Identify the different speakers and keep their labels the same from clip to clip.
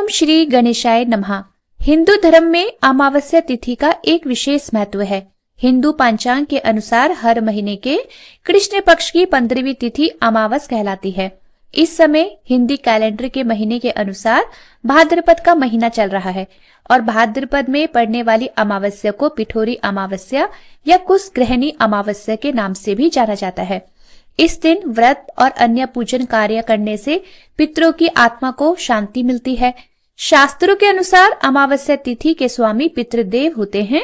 Speaker 1: ओम श्री गणेशाय नमः। हिंदू धर्म में अमावस्या तिथि का एक विशेष महत्व है। हिंदू पंचांग के अनुसार हर महीने के कृष्ण पक्ष की 15वीं तिथि अमावस कहलाती है। इस समय हिंदी कैलेंडर के महीने के अनुसार भाद्रपद का महीना चल रहा है और भाद्रपद में पड़ने वाली अमावस्या को पिठोरी अमावस्या या कुशग्रहणी अमावस्या के नाम से भी जाना जाता है। इस दिन व्रत और अन्य पूजन कार्य करने से पितरों की आत्मा को शांति मिलती है। शास्त्रों के अनुसार अमावस्या तिथि के स्वामी पितृदेव होते हैं।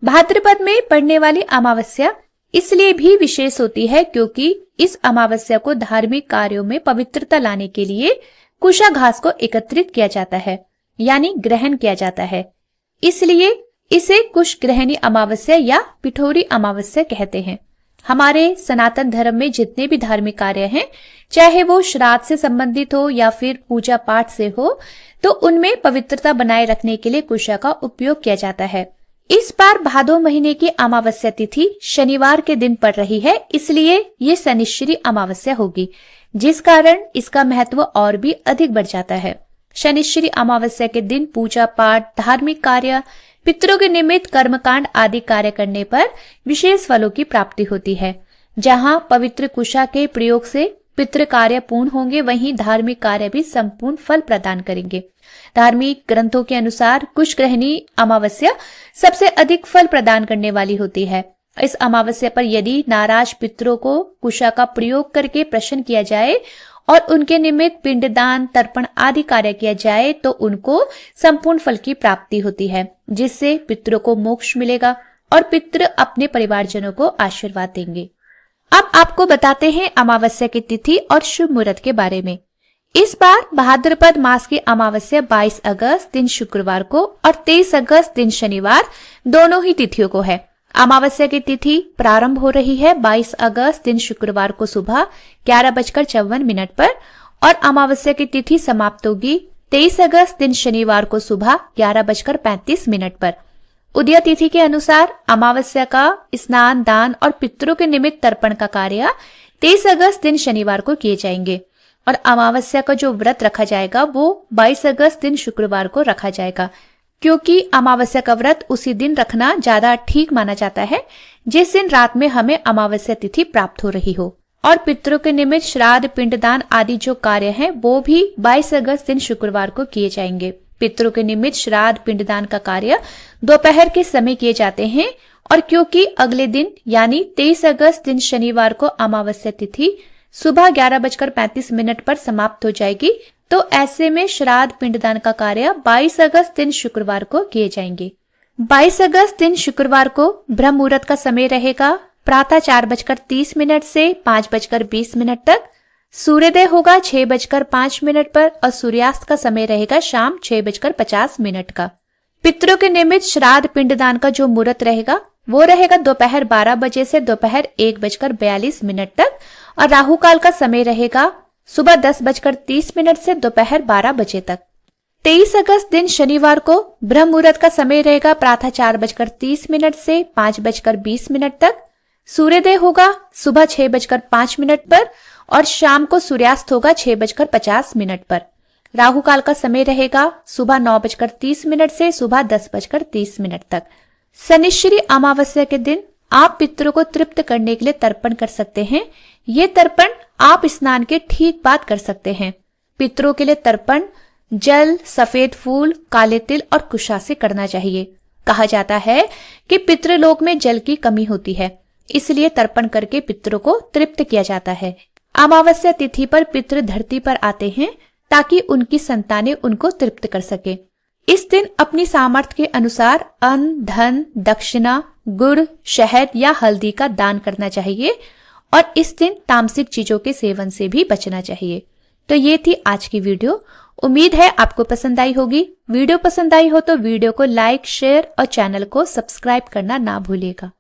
Speaker 1: भाद्रपद में पड़ने वाली अमावस्या इसलिए भी विशेष होती है क्योंकि इस अमावस्या को धार्मिक कार्यों में पवित्रता लाने के लिए कुशा घास को एकत्रित किया जाता है, यानी ग्रहण किया जाता है। इसलिए इसे कुशग्रहणी अमावस्या या पिठोरी अमावस्या कहते हैं। हमारे सनातन धर्म में जितने भी धार्मिक कार्य हैं, चाहे वो श्राद्ध से संबंधित हो या फिर पूजा पाठ से हो, तो उनमें पवित्रता बनाए रखने के लिए कुशा का उपयोग किया जाता है। इस बार भादो महीने की अमावस्या तिथि शनिवार के दिन पड़ रही है, इसलिए ये शनिश्चरी अमावस्या होगी, जिस कारण इसका महत्व और भी अधिक बढ़ जाता है। शनिश्चरी अमावस्या के दिन पूजा पाठ, धार्मिक कार्य, पितरों के निमित्त कर्मकांड आदि कार्य करने पर विशेष फलों की प्राप्ति होती है। जहां पवित्र कुशा के प्रयोग से पितृ कार्य पूर्ण होंगे, वहीं धार्मिक कार्य भी संपूर्ण फल प्रदान करेंगे। धार्मिक ग्रंथों के अनुसार कुशग्रहणी अमावस्या सबसे अधिक फल प्रदान करने वाली होती है। इस अमावस्या पर यदि नाराज पितरों को कुशा का प्रयोग करके प्रसन्न किया जाए और उनके निमित्त पिंडदान, तर्पण आदि कार्य किया जाए तो उनको संपूर्ण फल की प्राप्ति होती है, जिससे पितरों को मोक्ष मिलेगा और पितृ अपने परिवारजनों को आशीर्वाद देंगे। अब आपको बताते हैं अमावस्या की तिथि और शुभ मुहूर्त के बारे में। इस बार भाद्रपद मास की अमावस्या 22 अगस्त दिन शुक्रवार को और 23 अगस्त दिन शनिवार दोनों ही तिथियों को है। अमावस्या की तिथि प्रारंभ हो रही है 22 अगस्त दिन शुक्रवार को सुबह 11:54 पर और अमावस्या की तिथि समाप्त होगी 23 अगस्त दिन शनिवार को सुबह 11:35 पर। उदय तिथि के अनुसार अमावस्या का स्नान, दान और पितरों के निमित्त तर्पण का कार्य 23 अगस्त दिन शनिवार को किए जाएंगे और अमावस्या का जो व्रत रखा जाएगा वो 22 अगस्त दिन शुक्रवार को रखा जाएगा, क्योंकि अमावस्या का व्रत उसी दिन रखना ज्यादा ठीक माना जाता है जिस दिन रात में हमें अमावस्या तिथि प्राप्त हो रही हो। और पितरों के निमित्त श्राद्ध, पिंडदान आदि जो कार्य हैं वो भी 22 अगस्त दिन शुक्रवार को किए जाएंगे। पितरों के निमित्त श्राद्ध, पिंडदान का कार्य दोपहर के समय किए जाते हैं और क्योंकि अगले दिन यानी 23 अगस्त दिन शनिवार को अमावस्या तिथि सुबह 11:35 पर समाप्त हो जाएगी, तो ऐसे में श्राद्ध, पिंडदान का कार्य 22 अगस्त दिन शुक्रवार को किए जाएंगे। 22 अगस्त दिन शुक्रवार को ब्रह्म मुहूर्त का समय रहेगा प्रातः 4:30 से 5:20 तक। सूर्योदय होगा 6:05 पर और सूर्यास्त का समय रहेगा शाम 6:50 का। पितरों के निमित्त श्राद्ध, पिंडदान का जो मुहूर्त रहेगा वो रहेगा दोपहर 12 बजे से दोपहर 1:42 तक और राहु काल का समय रहेगा सुबह 10:30 से दोपहर 12 बजे तक। 23 अगस्त दिन शनिवार को ब्रह्म मुहूर्त का समय रहेगा प्रातः 4:30 से 5:20 तक। सूर्योदय होगा सुबह 6:05 पर और शाम को सूर्यास्त होगा 6:50 पर। राहु काल का समय रहेगा सुबह 9:30 से सुबह 10:30 तक। शनिश्चरी अमावस्या के दिन आप पितरों को तृप्त करने के लिए तर्पण कर सकते हैं। ये तर्पण आप स्नान के ठीक बाद कर सकते हैं। पितरों के लिए तर्पण जल, सफेद फूल, काले तिल और कुशा से करना चाहिए। कहा जाता है कि पितृलोक में जल की कमी होती है, इसलिए तर्पण करके पितरों को तृप्त किया जाता है। अमावस्या तिथि पर पितृ धरती पर आते हैं ताकि उनकी संतानें उनको तृप्त कर सके। इस दिन अपनी सामर्थ्य के अनुसार अन्न, धन, दक्षिणा, गुड़, शहद या हल्दी का दान करना चाहिए और इस दिन तामसिक चीजों के सेवन से भी बचना चाहिए। तो ये थी आज की वीडियो। उम्मीद है आपको पसंद आई होगी। वीडियो पसंद आई हो तो वीडियो को लाइक, शेयर और चैनल को सब्सक्राइब करना ना भूलिएगा।